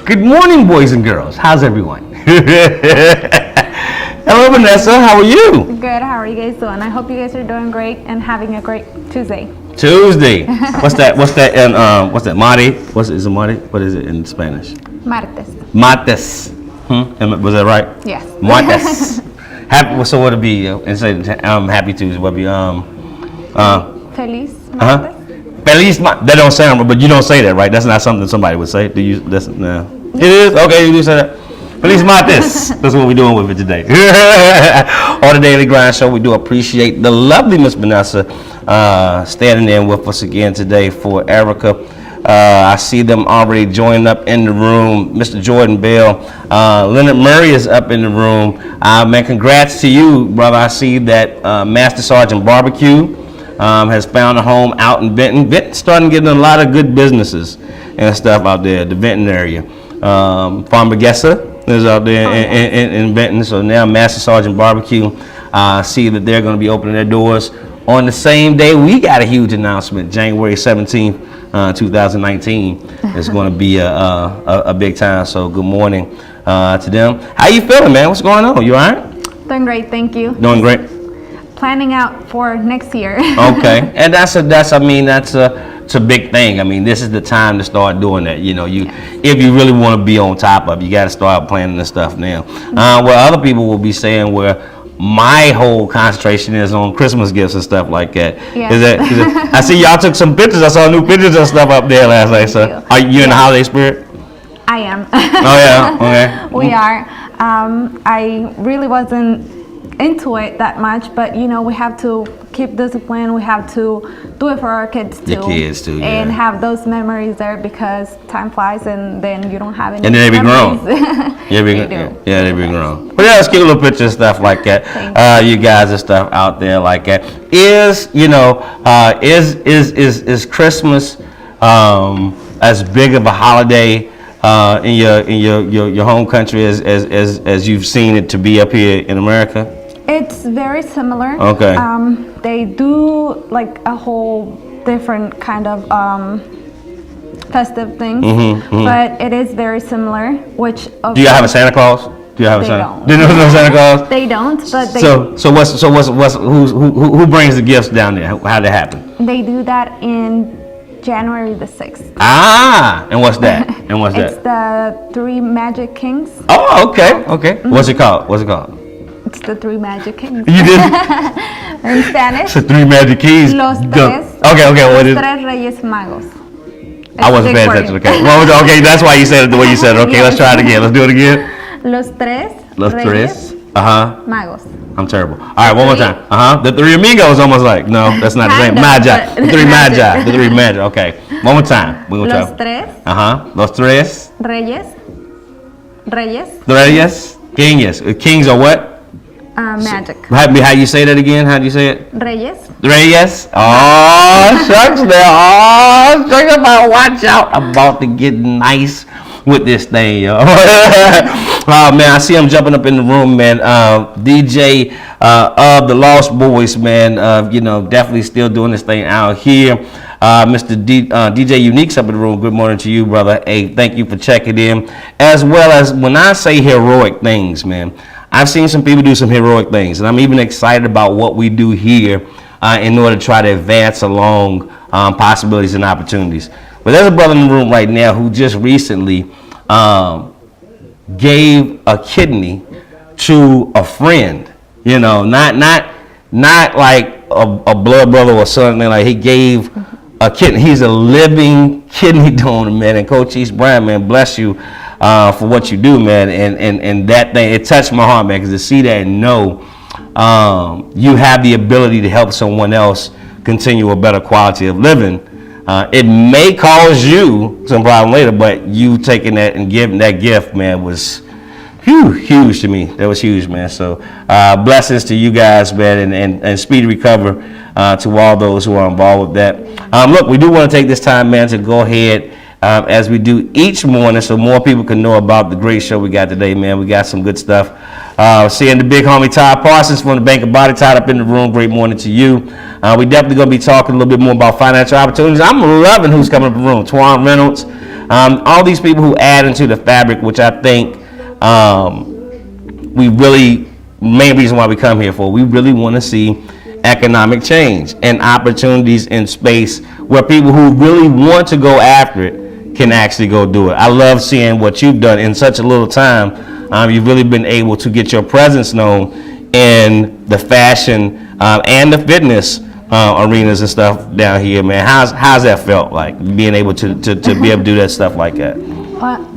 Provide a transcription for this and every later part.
Good morning, boys and girls. How's everyone? Hello, Vanessa. How are you? Good. How are you guys doing? I hope you guys are doing great and having a great Tuesday. Tuesday. What's that? What's that? And what's that? Marty? Is it Marty? What is it in Spanish? Martes. Martes. Was that right? Yes. Martes. Happy. So what would it be? And say happy Tuesday. What would be Feliz Martes. Feliz Martes. That don't sound, but you don't say that, right? That's not something somebody would say. Do you? That's no. It is okay. You do say that. Feliz Martes. That's what we're doing with it today. On the Daily Grind Show, we do appreciate the lovely Miss Vanessa standing in with us again today for Erica. I see them already joining up in the room. Mr. Jordan Bell, Leonard Murray is up in the room. Man, congrats to you, brother. I see that Master Sergeant Barbecue has found a home out in Benton. Benton's starting getting a lot of good businesses and stuff out there, the Benton area. Farmer Gessa is out there in Benton. So now Master Sergeant Barbecue, see that they're going to be opening their doors on the same day. We got a huge announcement, January 17th, 2019. It's going to be a big time. So good morning to them. How you feeling, man? What's going on? You all right? Doing great, thank you. Doing great. Planning out for next year. Okay, and that's a big thing. I mean, this is the time to start doing that. You know, if you really want to be on top of it, you got to start planning this stuff now. Where other people will be saying where my whole concentration is on Christmas gifts and stuff like that. Yeah. Is that I see y'all took some pictures. I saw new pictures and stuff up there last night. So are you in the holiday spirit? I am. Oh yeah, okay. We are. I really wasn't into it that much, but you know, we have to keep discipline. We have to do it for our kids too. Your kids too, yeah. And have those memories there because time flies and then you don't have any. And then they be grown. They they be grown. But yeah, let's get a little picture and stuff like that. You guys and stuff out there like that. Is Christmas as big of a holiday in your home country as you've seen it to be up here in America? It's very similar. Okay. They do like a whole different kind of festive things, but it is very similar. Which do you have a Santa Claus? Do you have a Santa? Don't. Do you know Santa Claus? They don't, but they. Who brings the gifts down there? How did that happen? They do that in January the 6th. And what's that? It's the Three Magic Kings. Oh, okay. What's it called? It's the Three Magic Kings. You did? In Spanish. It's the Three Magic Keys. Los tres. Okay, what is it? Los tres Reyes Magos. I wasn't paying attention, okay. Okay, that's why you said it the way you said it. Okay, let's try it again. Let's do it again. Los tres Reyes. Magos. I'm terrible. All right, one more time. The Three Amigos almost like, no, that's not the same. Magi. The Three Magi. The Three Magi. Okay, one more time. We're going to try. Los tres. Reyes. Kings. Kings are what? Magic. How you say that again? How do you say it? Reyes. Oh, shucks there. Oh, shucks. Watch out. I'm about to get nice with this thing, yo. Oh, man, I see him jumping up in the room, man. DJ of the Lost Boys, man. Definitely still doing this thing out here. Mr. DJ Unique's up in the room. Good morning to you, brother. Hey, thank you for checking in. As well as when I say heroic things, man, I've seen some people do some heroic things, and I'm even excited about what we do here in order to try to advance along possibilities and opportunities. But there's a brother in the room right now who just recently gave a kidney to a friend. You know, not like a blood brother or something. Like he gave a kidney. He's a living kidney donor, man. And Coach East Brown, man, bless you for what you do, man. And that thing, it touched my heart, man, because to see that and know you have the ability to help someone else continue a better quality of living. It may cause you some problem later, but you taking that and giving that gift, man, was huge to me. That was huge, man. So blessings to you guys, man, and speedy recover to all those who are involved with that. Look, we do want to take this time, man, to go ahead as we do each morning so more people can know about the great show we got today, man. We got some good stuff Seeing the big homie Todd Parsons from the Bank of Body Todd up in the room. Great morning to you. We definitely going to be talking a little bit more about financial opportunities. I'm loving who's coming up in the room. Twan Reynolds. All these people who add into the fabric, which I think we really, main reason why we come here for, we really want to see economic change and opportunities in space where people who really want to go after it can actually go do it. I love seeing what you've done in such a little time. You've really been able to get your presence known in the fashion and the fitness arenas and stuff down here, man. How's that felt like, being able to be able to do that stuff like that? Well,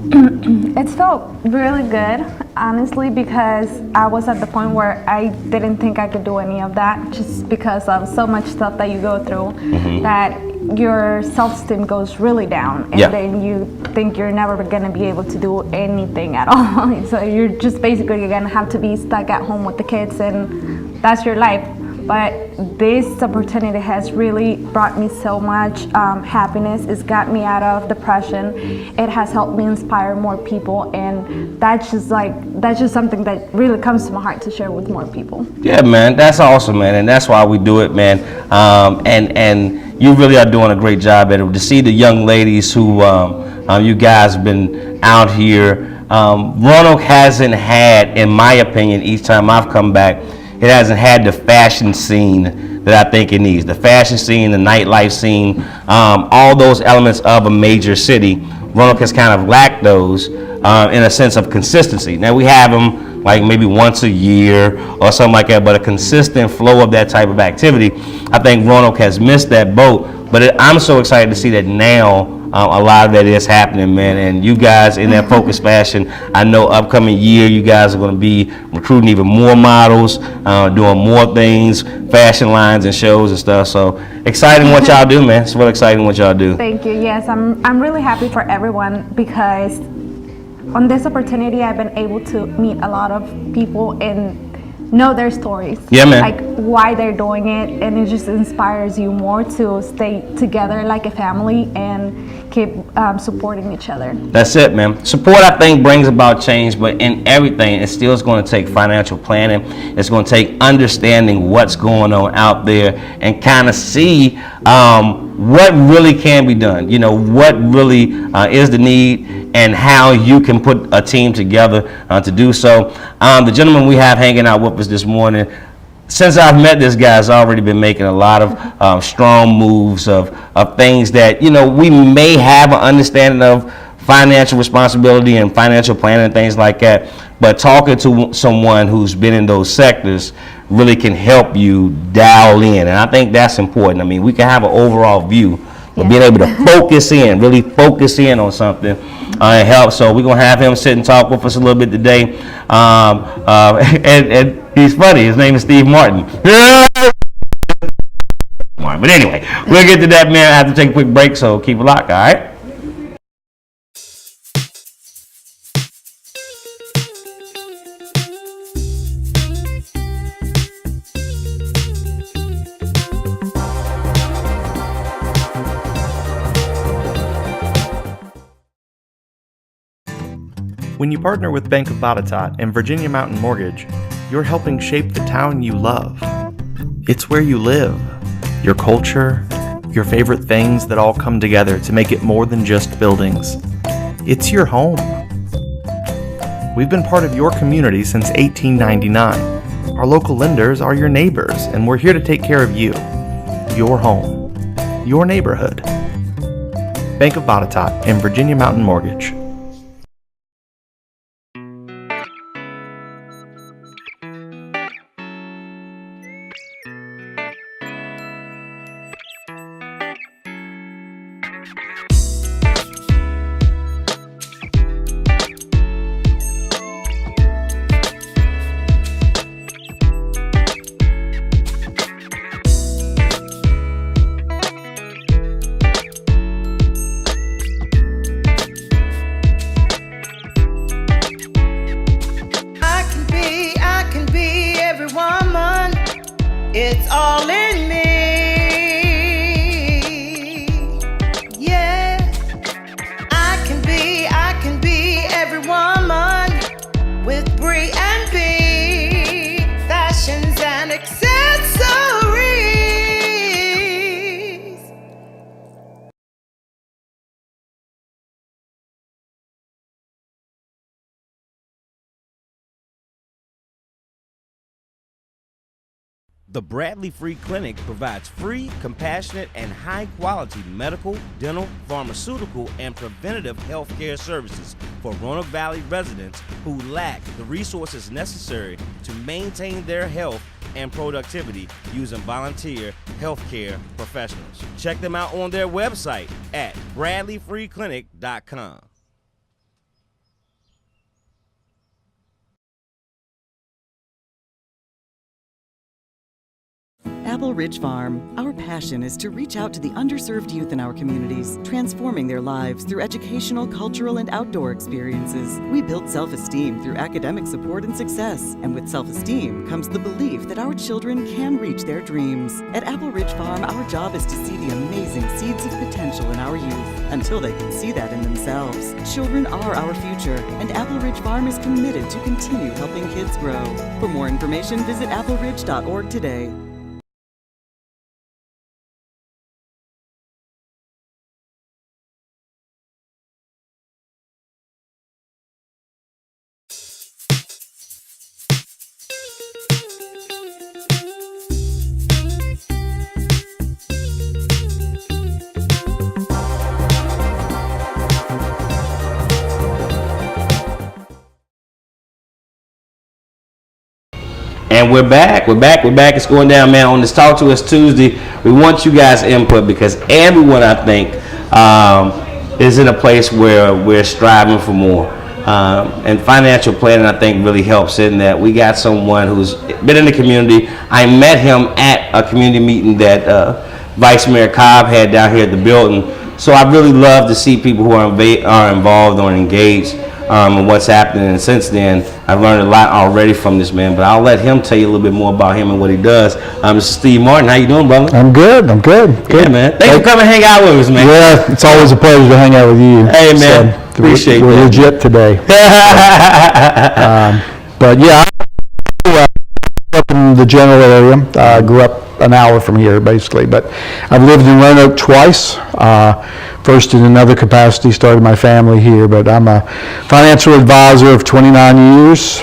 it's felt really good, honestly, because I was at the point where I didn't think I could do any of that, just because of so much stuff that you go through, that your self-esteem goes really down, and then you think you're never going to be able to do anything at all. So you're just basically going to have to be stuck at home with the kids, and that's your life. But this opportunity has really brought me so much happiness. It's got me out of depression. It has helped me inspire more people, and that's just something that really comes to my heart to share with more people. Yeah, man, that's awesome, man, and that's why we do it, man. And you really are doing a great job at it. To see the young ladies who you guys have been out here. Roanoke hasn't had, in my opinion, each time I've come back, it hasn't had the fashion scene that I think it needs. The fashion scene, the nightlife scene, all those elements of a major city. Roanoke has kind of lacked those in a sense of consistency. Now we have them like maybe once a year or something like that, but a consistent flow of that type of activity, I think Roanoke has missed that boat. But I'm so excited to see that now a lot of that is happening, man. And you guys in that focused fashion, I know upcoming year you guys are going to be recruiting even more models, doing more things, fashion lines and shows and stuff. So exciting what y'all do, man. It's really exciting what y'all do. Thank you. Yes, I'm really happy for everyone, because on this opportunity I've been able to meet a lot of people and know their stories. Yeah, man. Like why they're doing it, and it just inspires you more to stay together like a family and keep supporting each other. That's it, man. Support, I think, brings about change, but in everything, it still is going to take financial planning. It's going to take understanding what's going on out there and kind of see what really can be done. You know, what really is the need and how you can put a team together to do so. The gentleman we have hanging out with us this morning, since I've met this guy, has already been making a lot of strong moves of things that, you know, we may have an understanding of financial responsibility and financial planning and things like that, but talking to someone who's been in those sectors really can help you dial in, and I think that's important. I mean, we can have an overall view, but being able to focus in, really focus in on something, it helps. So we're going to have him sit and talk with us a little bit today. And he's funny. His name is Steve Martin. But anyway, we'll get to that, man. I have to take a quick break, so keep it locked, all right? When you partner with Bank of Botetourt and Virginia Mountain Mortgage, you're helping shape the town you love. It's where you live, your culture, your favorite things that all come together to make it more than just buildings. It's your home. We've been part of your community since 1899. Our local lenders are your neighbors, and we're here to take care of you, your home, your neighborhood. Bank of Botetourt and Virginia Mountain Mortgage. It's all in me. Yeah, I can be every woman with Brie and B. The Bradley Free Clinic provides free, compassionate, and high-quality medical, dental, pharmaceutical, and preventative health care services for Roanoke Valley residents who lack the resources necessary to maintain their health and productivity using volunteer healthcare professionals. Check them out on their website at bradleyfreeclinic.com. Apple Ridge Farm. Our passion is to reach out to the underserved youth in our communities, transforming their lives through educational, cultural, and outdoor experiences. We build self-esteem through academic support and success, and with self-esteem comes the belief that our children can reach their dreams. At Apple Ridge Farm, our job is to see the amazing seeds of potential in our youth until they can see that in themselves. Children are our future, and Apple Ridge Farm is committed to continue helping kids grow. For more information, visit appleridge.org today. And we're back. It's going down, man. On this Talk to Us Tuesday, we want you guys' input because everyone, I think, is in a place where we're striving for more. And financial planning, I think, really helps in that. We got someone who's been in the community. I met him at a community meeting that Vice Mayor Cobb had down here at the building. So I really love to see people who are involved or engaged in what's happening. And since then, I've learned a lot already from this man. But I'll let him tell you a little bit more about him and what he does. This is Steve Martin. How you doing, brother? I'm good. Yeah, man. Thanks for coming hang out with us, man. Yeah, it's always a pleasure to hang out with you. Hey, man. So, Appreciate we're that. legit today. But yeah, I grew up in the general area. I grew up an hour from here, basically. But I've lived in Roanoke twice. First in another capacity, started my family here. But I'm a financial advisor of 29 years.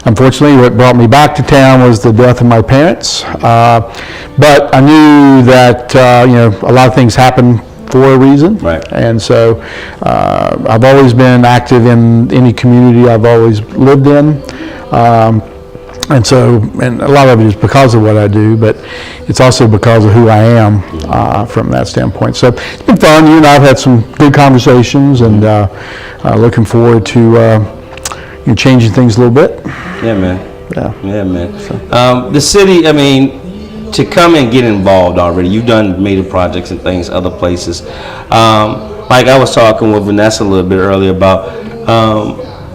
Unfortunately, what brought me back to town was the death of my parents. But I knew that a lot of things happen for a reason. Right. And so I've always been active in any community I've always lived in. And a lot of it is because of what I do, but it's also because of who I am from that standpoint. So it's been fun. You and I have had some good conversations, and looking forward to changing things a little bit. Yeah, man. Yeah, man. The city, I mean, to come and get involved already, you've done major projects and things other places. Like I was talking with Vanessa a little bit earlier about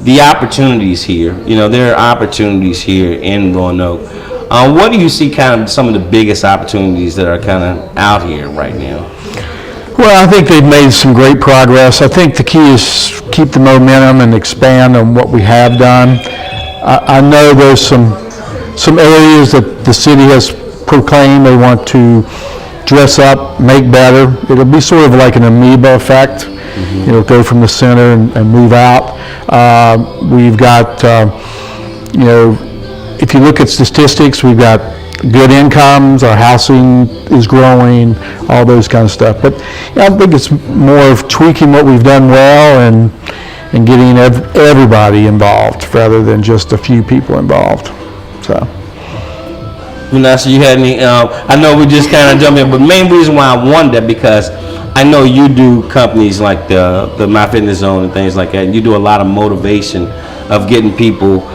the opportunities here. There are opportunities here in Roanoke. What do you see kind of some of the biggest opportunities that are kind of out here right now? Well, I think they've made some great progress. I think the key is keep the momentum and expand on what we have done. I know there's some areas that the city has proclaimed they want to dress up, make better. It'll be sort of like an amoeba effect. It'll go from the center and move out. We've got, if you look at statistics, we've got good incomes, our housing is growing, all those kind of stuff. But I think it's more of tweaking what we've done well and getting everybody involved rather than just a few people involved. So. Vanessa, you had any, I know we just kind of jumped in, but the main reason why I wanted that because I know you do companies like the MyFitnessZone and things like that, and you do a lot of motivation of getting people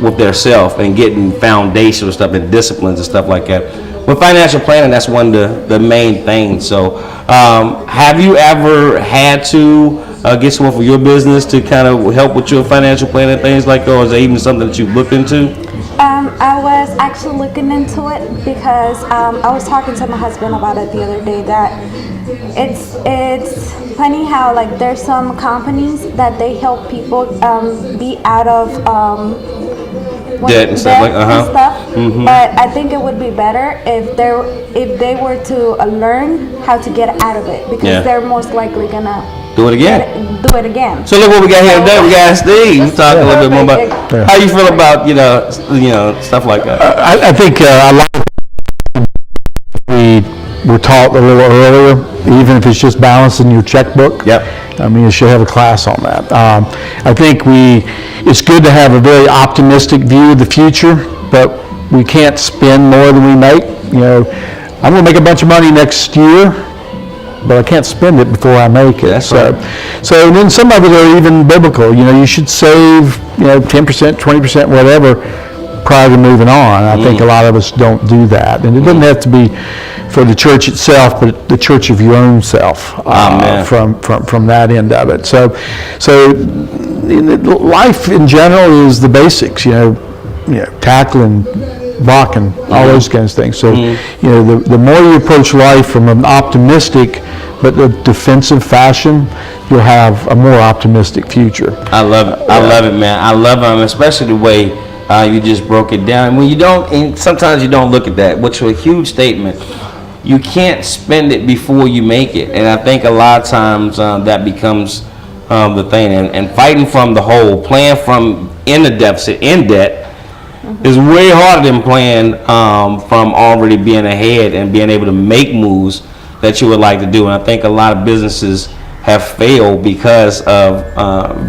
with their self and getting foundational stuff and disciplines and stuff like that. With financial planning, that's one of the main things. So have you ever had to get someone for your business to kind of help with your financial planning and things like that, or is that even something that you've looked into? I was actually looking into it because I was talking to my husband about it the other day that it's funny how like there's some companies that they help people be out of debt and stuff but I think it would be better if they were to learn how to get out of it because they're most likely gonna Do it again. Do it again. So look what we got here today. We got Steve talking a little bit more about how you feel about stuff like that. I think a lot of we were taught a little earlier, even if it's just balancing your checkbook. Yep. I mean, you should have a class on that. I think it's good to have a very optimistic view of the future, but we can't spend more than we make. I'm going to make a bunch of money next year, but I can't spend it before I make it. That's so, right. So then some of it are even biblical. You should save 10%, 20%, whatever, prior to moving on. I think a lot of us don't do that, and it doesn't have to be for the church itself, but the church of your own self from that end of it. So life in general is the basics. Tackling, blocking, all those kinds of things. So the more you approach life from an optimistic but a defensive fashion, you'll have a more optimistic future. I love it. I love it, man. I love it, especially the way you just broke it down. When you don't, and sometimes you don't look at that, which is a huge statement. You can't spend it before you make it, and I think a lot of times that becomes the thing. And fighting from the hole, playing from in the deficit, in debt, is way harder than playing from already being ahead and being able to make moves that you would like to do. And I think a lot of businesses have failed because of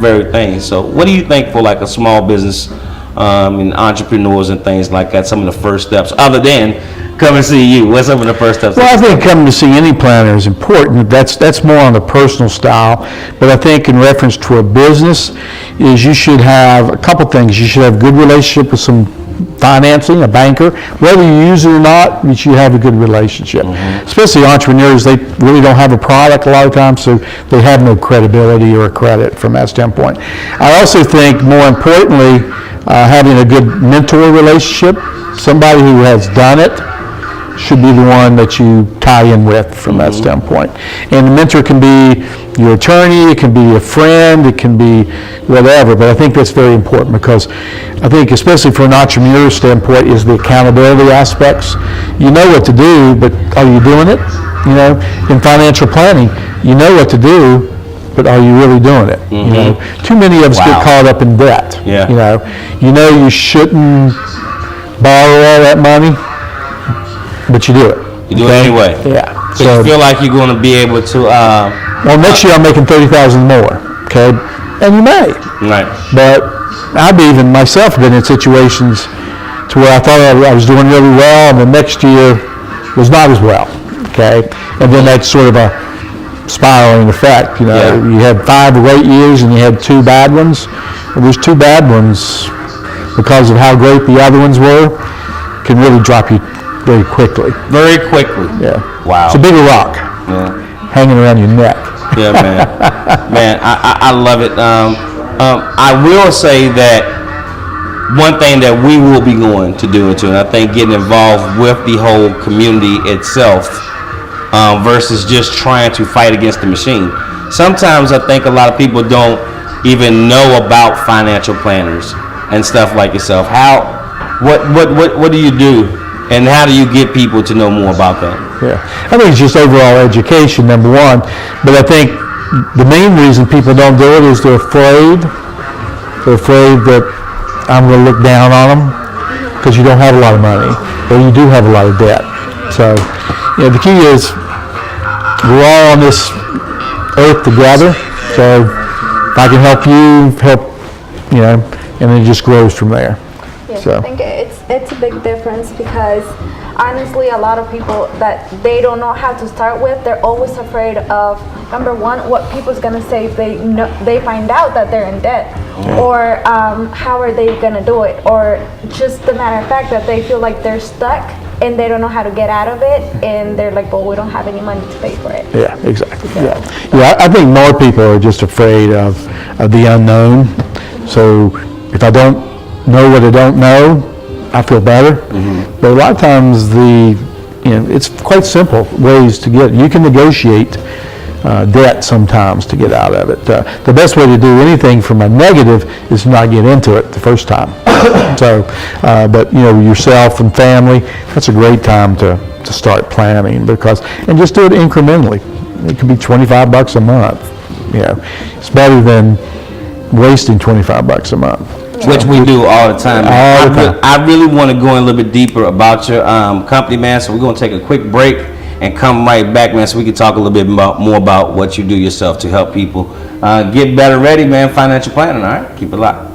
very things. So what do you think for like a small business and entrepreneurs and things like that, some of the first steps, other than come and see you? What's some of the first steps? Well, I think coming to see any planner is important. That's more on the personal style. But I think in reference to a business is you should have a couple things. You should have a good relationship with some financing, a banker. Whether you use it or not, you should have a good relationship. Especially entrepreneurs, they really don't have a product a lot of times, so they have no credibility or credit from that standpoint. I also think, more importantly, having a good mentor relationship, somebody who has done it, should be the one that you tie in with from that standpoint. And the mentor can be your attorney, it can be a friend, it can be whatever, but I think that's very important because I think especially for an entrepreneur standpoint is the accountability aspects. You know what to do, but are you doing it? In financial planning, you know what to do, but are you really doing it? Too many of us get caught up in debt. You shouldn't borrow all that money, but you do it. You do it anyway. Yeah. So you feel like you're going to be able to. Well, next year I'm making $30,000 more. Okay, and you may. Right. But I've even myself been in situations to where I thought I was doing really well, and the next year was not as well. Okay, and then that's sort of a spiraling effect. You had 5 or 8 years, and you had 2 bad ones. Well, those 2 bad ones, because of how great the other ones were, can really drop you very quickly. Very quickly. Yeah. Wow. It's a bigger rock hanging around your neck. Yeah, man. Man, I love it. I will say that one thing that we will be going to do and I think getting involved with the whole community itself versus just trying to fight against the machine. Sometimes I think a lot of people don't even know about financial planners and stuff like yourself. What do you do? And how do you get people to know more about that? Yeah, I think it's just overall education, number one. But I think the main reason people don't do it is they're afraid. They're afraid that I'm going to look down on them because you don't have a lot of money or you do have a lot of debt. So, the key is we're all on this earth together. So if I can help you, and it just grows from there. Yes, So. I think it's a big difference because honestly a lot of people that they don't know how to start with, they're always afraid of, number one, what people's gonna say if they find out that they're in debt, or how are they gonna do it, or just the matter of fact that they feel like they're stuck and they don't know how to get out of it, and they're like, well, we don't have any money to pay for it. Yeah, exactly. Yeah, I think more people are just afraid of the unknown. So if I don't know what I don't know, I feel better. But a lot of times it's quite simple ways to get it. You can negotiate debt sometimes to get out of it. The best way to do anything from a negative is to not get into it the first time. So, but yourself and family, that's a great time to start planning and just do it incrementally. It could be $25 a month. It's better than wasting $25 a month. Which we do all the time, man. All the time. I really want to go in a little bit deeper about your company, man. So we're going to take a quick break and come right back, man, so we can talk a little bit more about what you do yourself to help people get better ready, man, financial planning, all right? Keep it locked.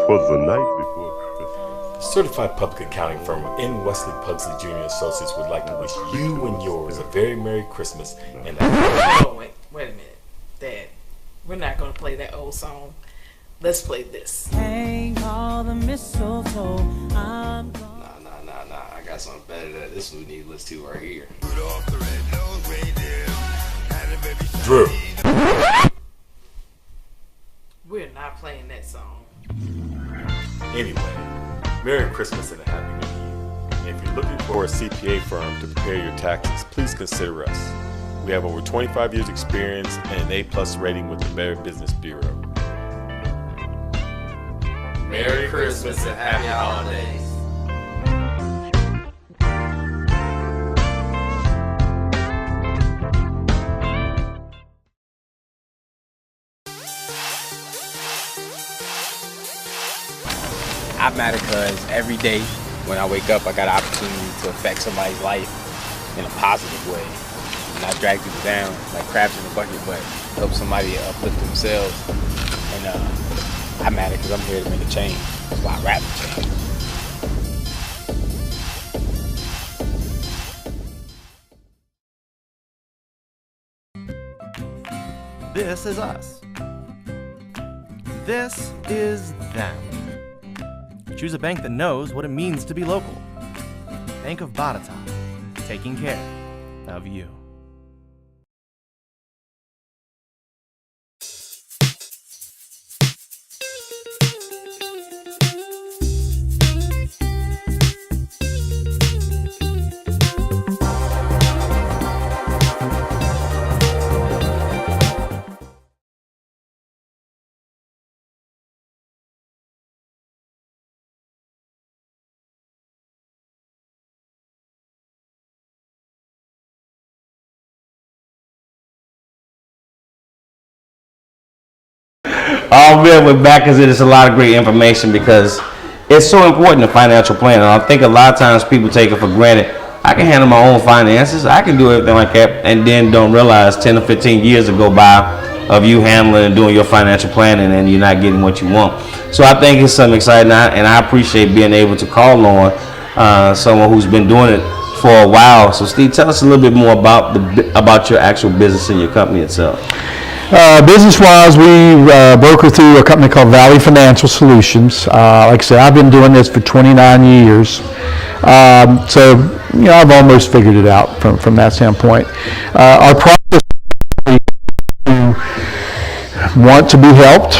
Was the night before Christmas. Certified public accounting firm N. Wesley Pugsley Jr. Associates would like to wish you and yours a very Merry Christmas and Oh, wait a minute. Dad, we're not going to play that old song. Let's play this. Hang all the mistletoe. I'm Nah. I got something better than this we need to listen to right here. Drew. We're not playing that song. Anyway, Merry Christmas and a Happy New Year. And if you're looking for a CPA firm to prepare your taxes, please consider us. We have over 25 years experience and an A+ rating with the Better Business Bureau. Merry Christmas and Happy Holidays. I'm mad because every day when I wake up, I got an opportunity to affect somebody's life in a positive way. Not drag people down like crabs in a bucket, but help somebody uplift themselves. And I'm mad because I'm here to make a change. That's why I rap for change. This is us. This is them. Choose a bank that knows what it means to be local. Bank of Botetourt, taking care of you. Oh man, we're back because it's a lot of great information because it's so important to financial planning. I think a lot of times people take it for granted. I can handle my own finances. I can do everything like that, and then don't realize 10 or 15 years will go by of you handling and doing your financial planning and you're not getting what you want. So I think it's something exciting, and I appreciate being able to call on someone who's been doing it for a while. So Steve, tell us a little bit more about your actual business and your company itself. Business-wise, we broker through a company called Valley Financial Solutions. Like I said, I've been doing this for 29 years. So, I've almost figured it out from that standpoint. Our process is to want to be helped,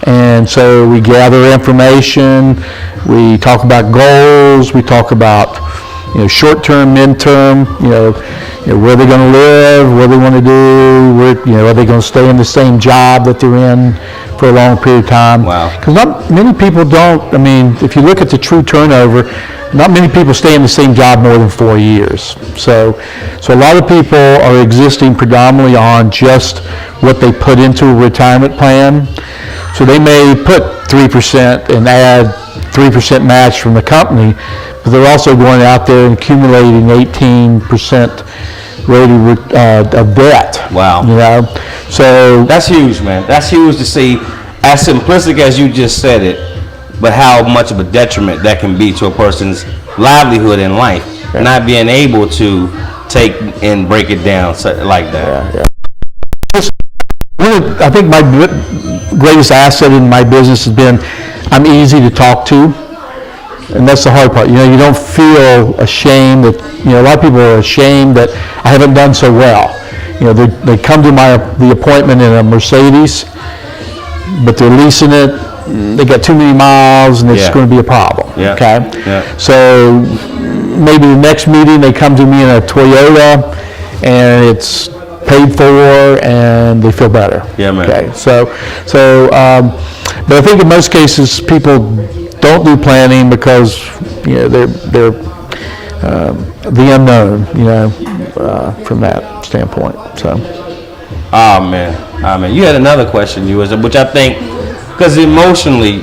and so we gather information, we talk about goals, we talk about short-term, mid-term, where they're going to live, what they want to do, are they going to stay in the same job that they're in for a long period of time? Wow. Because not many people don't, if you look at the true turnover, not many people stay in the same job more than 4 years. So a lot of people are existing predominantly on just what they put into a retirement plan. So they may put 3% and add 3% match from the company, but they're also going out there and accumulating 18% rate of debt. Wow. So that's huge, man. That's huge to see, as simplistic as you just said it, but how much of a detriment that can be to a person's livelihood in life, not being able to take and break it down like that. I think my greatest asset in my business has been I'm easy to talk to. And that's the hard part. You don't feel ashamed that, a lot of people are ashamed that I haven't done so well. They come to the appointment in a Mercedes, but they're leasing it. They got too many miles, and it's going to be a problem. Yeah. Okay. Yeah. So, maybe the next meeting they come to me in a Toyota and it's paid for and they feel better. Yeah, man. Okay, but I think in most cases people don't do planning because they're the unknown, from that standpoint. So. Oh man. You had another question, which I think, because emotionally,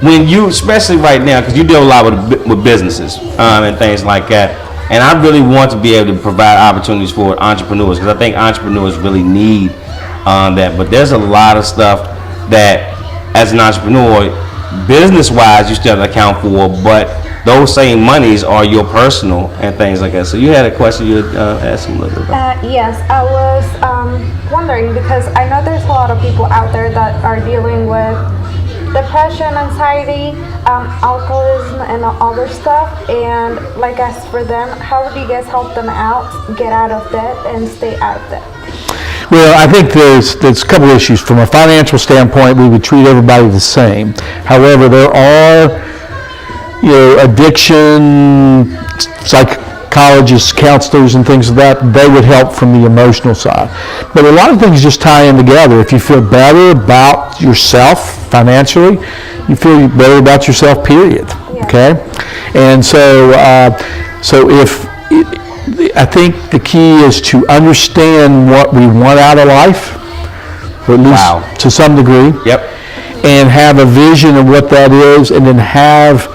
when you, especially right now, because you deal a lot with businesses and things like that, and I really want to be able to provide opportunities for entrepreneurs, because I think entrepreneurs really need that. But there's a lot of stuff that, as an entrepreneur, business-wise, you still have to account for, but those same monies are your personal and things like that. So you had a question you had asked him a little bit about. Yes, I was wondering, because I know there's a lot of people out there that are dealing with depression, anxiety, alcoholism, and other stuff. And like, as for them, how do you guys help them out, get out of debt, and stay out of debt? Well, I think there's a couple issues. From a financial standpoint, we would treat everybody the same. However, there are, addiction psychologists, counselors, and things like that. They would help from the emotional side. But a lot of things just tie in together. If you feel better about yourself financially, you feel better about yourself, period. Yeah. Okay? And so I think the key is to understand what we want out of life, or at least to some degree. Yep. And have a vision of what that is, and then have,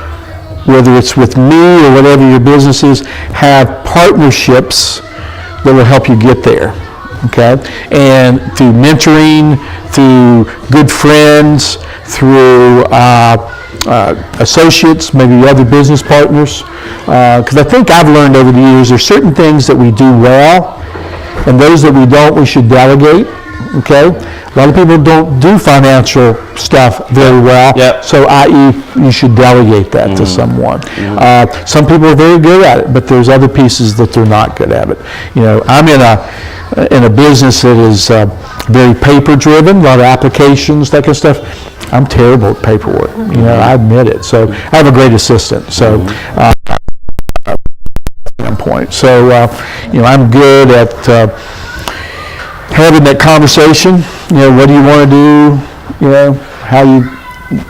whether it's with me or whatever your business is, have partnerships that will help you get there. Okay? And through mentoring, through good friends, through associates, maybe other business partners. Because I think I've learned over the years there's certain things that we do well, and those that we don't, we should delegate. Okay? A lot of people don't do financial stuff very well, so i.e. you should delegate that to someone. Some people are very good at it, but there's other pieces that they're not good at it. I'm in a business that is very paper-driven, a lot of applications, that kind of stuff. I'm terrible at paperwork. I admit it. So I have a great assistant. So. So, I'm good at having that conversation. What do you want to do?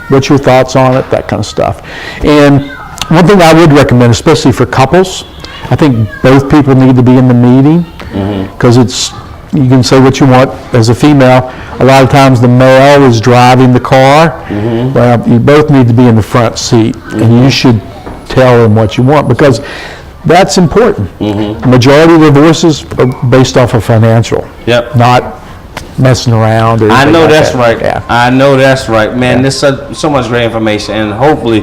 What's your thoughts on it? That kind of stuff. And one thing I would recommend, especially for couples, I think both people need to be in the meeting, because you can say what you want as a female. A lot of times the male is driving the car. Well, you both need to be in the front seat, and you should tell them what you want, because that's important. The majority of divorces are based off of financial, not messing around. Or I know like that's that. right. Yeah. I know that's right, man. There's so much great information, and hopefully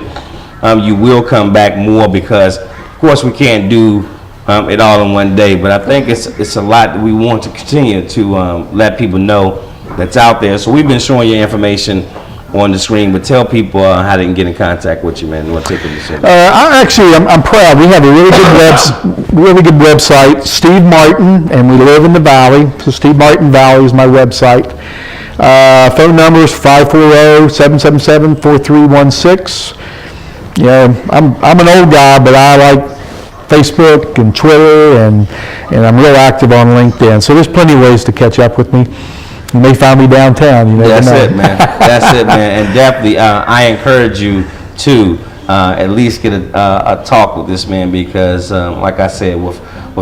you will come back more, because, of course, we can't do it all in one day. But I think it's a lot that we want to continue to let people know that's out there. So we've been showing you information on the screen, but tell people how they can get in contact with you, man. What tip would you say? I'm proud. We have a really good website, Steve Martin, and we live in the Valley. So Steve Martin Valley is my website. Phone number is 540-777-4316. I'm an old guy, but I like Facebook and Twitter, and I'm real active on LinkedIn. So there's plenty of ways to catch up with me. You may find me downtown. That's it, man. That's it, man. And definitely, I encourage you to at least get a talk with this man, because, like I said, with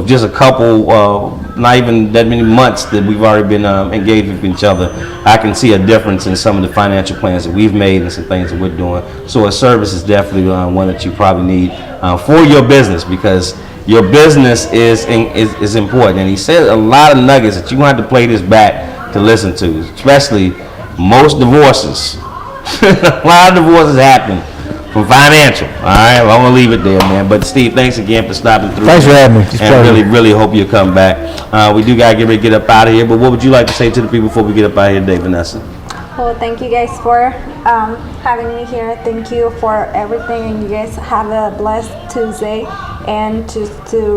just a couple, not even that many months that we've already been engaged with each other, I can see a difference in some of the financial plans that we've made and some things that we're doing. So a service is definitely one that you probably need for your business, because your business is important. And he said a lot of nuggets that you're going to have to play this back to listen to, especially most divorces. A lot of divorces happen from financial. All right, well, I'm gonna leave it there, man. But Steve, thanks again for stopping through. Thanks for having me. And really hope you come back. We do gotta get ready to get up out of here. But what would you like to say to the people before we get up out of here today, Vanessa? Well, thank you guys for having me here. Thank you for everything, and you guys have a blessed Tuesday. And to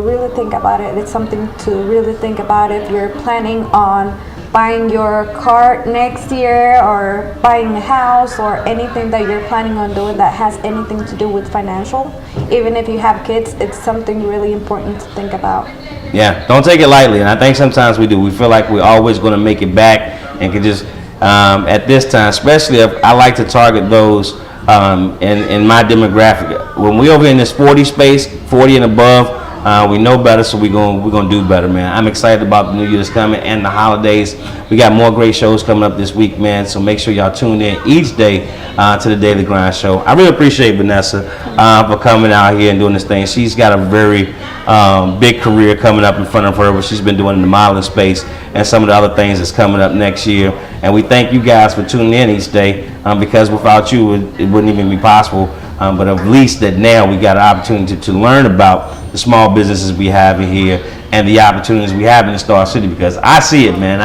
really think about it. It's something to really think about if you're planning on buying your car next year or buying a house or anything that you're planning on doing that has anything to do with financial, even if you have kids, it's something really important to think about. Yeah, don't take it lightly, and I think sometimes we do. We feel like we're always going to make it back and can just, at this time, especially if I like to target those in my demographic. When we over in this 40 space, 40 and above, we know better, so we're gonna do better, man. I'm excited about the new year that's coming and the holidays. We got more great shows coming up this week, man. So make sure y'all tune in each day to the Daily Grind Show. I really appreciate Vanessa for coming out here and doing this thing. She's got a very big career coming up in front of her, what she's been doing in the modeling space and some of the other things that's coming up next year. And we thank you guys for tuning in each day because without you, it wouldn't even be possible. But at least that now we got an opportunity to learn about the small businesses we have in here and the opportunities we have in the Star City, because I see it, man.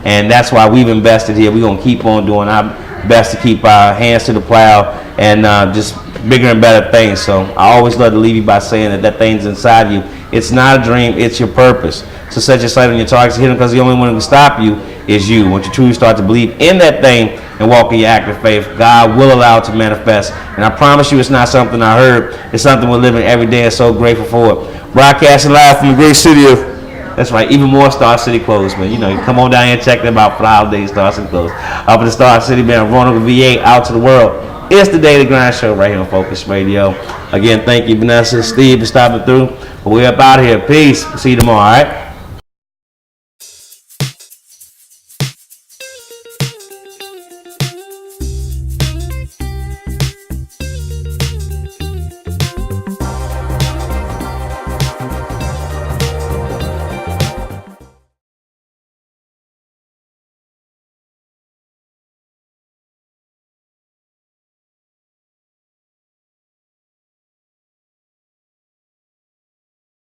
And that's why we've invested here. We're gonna keep on doing our best to keep our hands to the plow and just bigger and better things. So I always love to leave you by saying that thing's inside you. It's not a dream, it's your purpose. So set your sight on your targets, hit them, because the only one who can stop you is you. Once you truly start to believe in that thing and walk in your active faith, God will allow it to manifest. And I promise you, it's not something I heard. It's something we're living every day and so grateful for it. Broadcasting live from the great city of, that's right, even more Star City clothes, man. You know, come on down here and check them out for the holidays, Star City clothes. Up in the Star City, man, Roanoke VA, out to the world. It's the Daily Grind Show right here on Focus Radio. Again, thank you, Vanessa, Steve, for stopping through. But we're up out of here. Peace. See you tomorrow, all right?